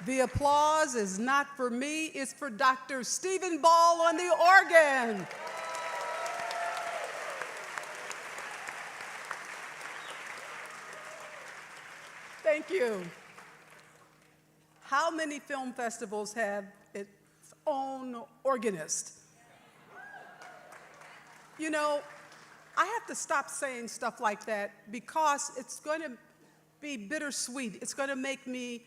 The applause is not for me, it's for Dr. Stephen Ball on the organ. Thank you. How many film festivals have its own organist? You know, I have to stop saying stuff like that because it's going to be bittersweet. It's going to make me,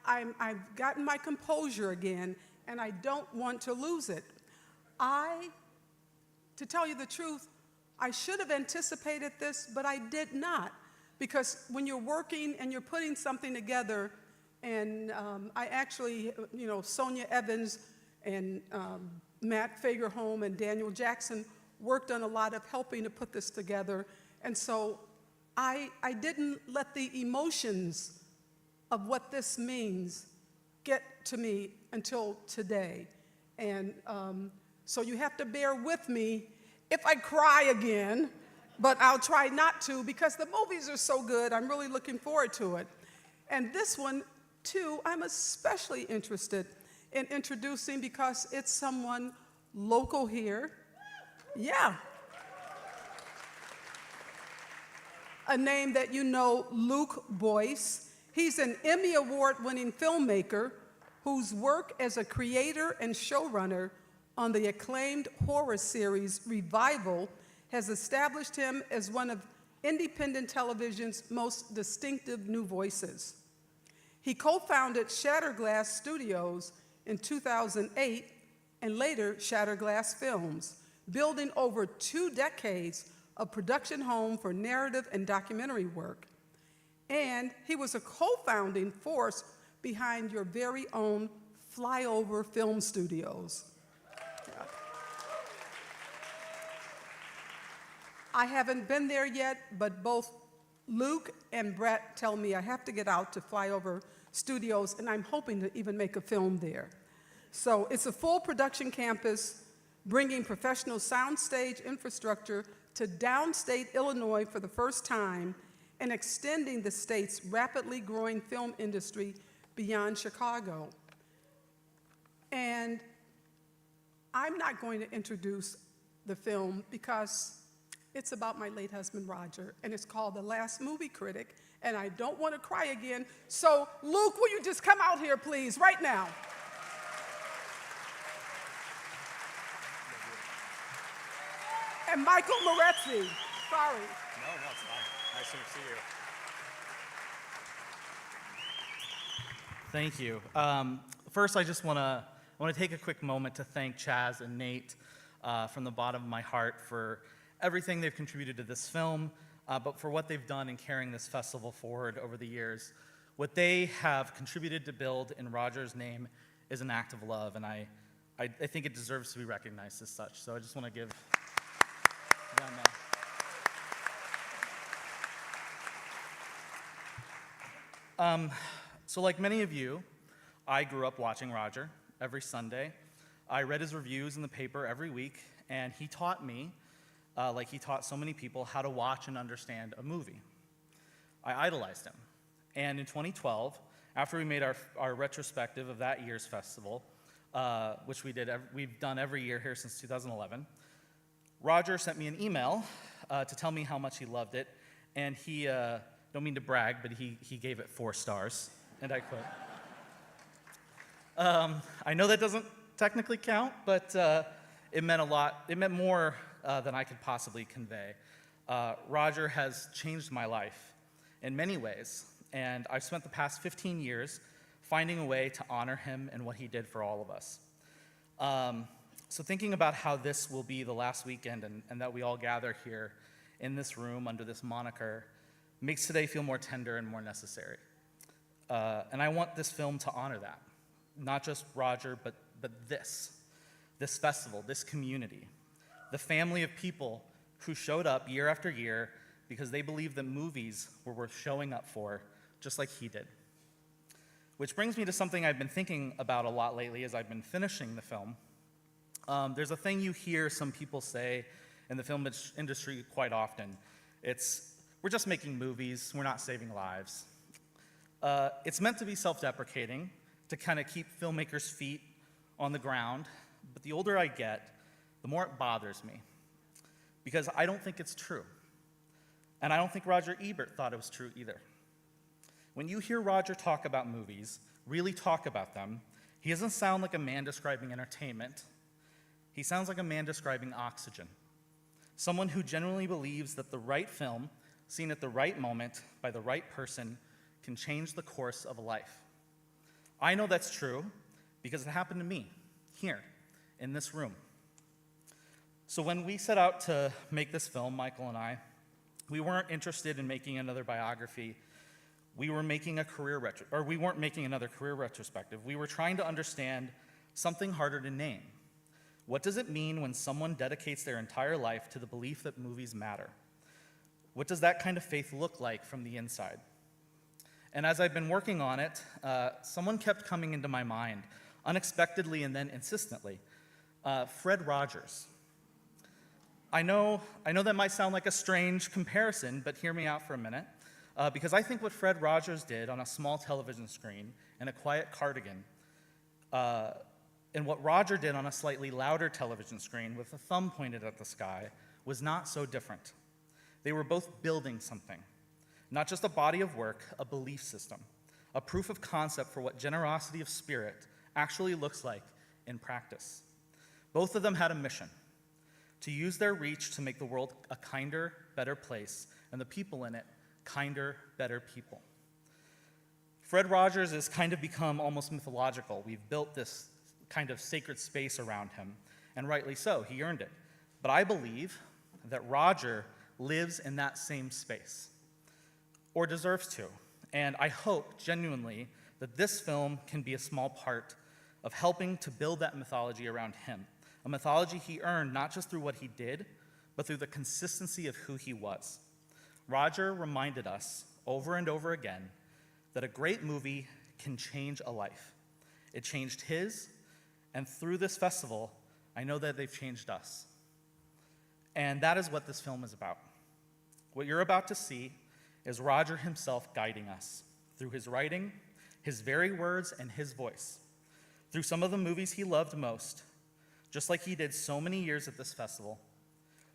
I've gotten my composure again, and I don't want to lose it. To tell you the truth, I should have anticipated this, but I did not. Because when you're working and you're putting something together, and I actually, you know, Sonia Evans and Matt Fagerholm and Daniel Jackson worked on a lot of helping to put this together. And so I didn't let the emotions of what this means get to me until today. And so you have to bear with me if I cry again, but I'll try not to because the movies are so good. I'm really looking forward to it. And this one, too, I'm especially interested in introducing because it's someone local here. Yeah. A name that you know, Luke Boyce. He's an Emmy Award-winning filmmaker whose work as a creator and showrunner on the acclaimed horror series Revival has established him as one of independent television's most distinctive new voices. He co-founded Shatterglass Studios in 2008 and later Shatterglass Films, building over 2 decades of production home for narrative and documentary work. And he was a co-founding force behind your very own Flyover Film Studios. I haven't been there yet, but both Luke and Brett tell me I have to get out to Flyover Studios, and I'm hoping to even make a film there. So it's a full production campus bringing professional soundstage infrastructure to downstate Illinois for the first time and extending the state's rapidly growing film industry beyond Chicago. And I'm not going to introduce the film because it's about my late husband, Roger, and it's called The Last Movie Critic, and I don't want to cry again. So, Luke, will you just come out here, please, right now? And Michael Moretzi. Sorry. No, it's fine. Nice to see you. Thank you. First, I just want to take a quick moment to thank Chaz and Nate from the bottom of my heart for everything they've contributed to this film, but for what they've done in carrying this festival forward over the years. What they have contributed to build in Roger's name is an act of love, and I think it deserves to be recognized as such. So I just want to give them So like many of you, I grew up watching Roger every Sunday. I read his reviews in the paper every week, and he taught me, like he taught so many people, how to watch and understand a movie. I idolized him. And in 2012, after we made our retrospective of that year's festival, which we've done every year here since 2011, Roger sent me an email to tell me how much he loved it, and he, don't mean to brag, but he gave it 4 stars, and I quote. I know that doesn't technically count, but it meant a lot. It meant more than I could possibly convey. Roger has changed my life in many ways, and I've spent the past 15 years finding a way to honor him and what he did for all of us. So thinking about how this will be the last weekend and that we all gather here in this room under this moniker makes today feel more tender and more necessary. And I want this film to honor that. Not just Roger, but this festival, this community, the family of people who showed up year after year because they believed that movies were worth showing up for, just like he did. Which brings me to something I've been thinking about a lot lately as I've been finishing the film. There's a thing you hear some people say in the film industry quite often. We're just making movies, we're not saving lives. It's meant to be self-deprecating, to kind of keep filmmakers' feet on the ground, but the older I get, the more it bothers me, because I don't think it's true. And I don't think Roger Ebert thought it was true either. When you hear Roger talk about movies, really talk about them, he doesn't sound like a man describing entertainment. He sounds like a man describing oxygen. Someone who genuinely believes that the right film, seen at the right moment by the right person, can change the course of a life. I know that's true because it happened to me, here, in this room. So when we set out to make this film, Michael and I, we weren't interested in making another biography. We were making we weren't making another career retrospective. We were trying to understand something harder to name. What does it mean when someone dedicates their entire life to the belief that movies matter? What does that kind of faith look like from the inside? And as I've been working on it, someone kept coming into my mind, unexpectedly and then insistently, Fred Rogers. I know that might sound like a strange comparison, but hear me out for a minute, because I think what Fred Rogers did on a small television screen in a quiet cardigan, and what Roger did on a slightly louder television screen with a thumb pointed at the sky was not so different. They were both building something, not just a body of work, a belief system, a proof of concept for what generosity of spirit actually looks like in practice. Both of them had a mission: to use their reach to make the world a kinder, better place, and the people in it kinder, better people. Fred Rogers has kind of become almost mythological. We've built this kind of sacred space around him, and rightly so, he earned it. But I believe that Roger lives in that same space, or deserves to, and I hope genuinely that this film can be a small part of helping to build that mythology around him, a mythology he earned not just through what he did, but through the consistency of who he was. Roger reminded us over and over again that a great movie can change a life. It changed his, and through this festival, I know that they've changed us. And that is what this film is about. What you're about to see is Roger himself guiding us through his writing, his very words, and his voice, through some of the movies he loved most, just like he did so many years at this festival,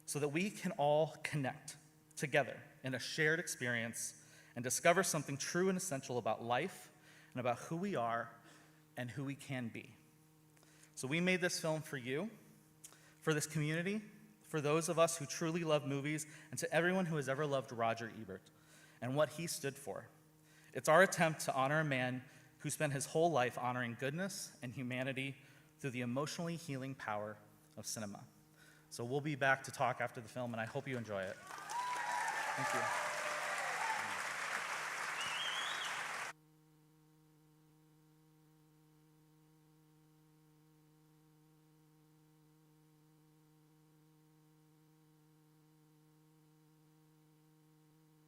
so that we can all connect together in a shared experience and discover something true and essential about life and about who we are and who we can be. So we made this film for you, for this community, for those of us who truly love movies, and to everyone who has ever loved Roger Ebert and what he stood for. It's our attempt to honor a man who spent his whole life honoring goodness and humanity through the emotionally healing power of cinema. So we'll be back to talk after the film, and I hope you enjoy it. Thank you.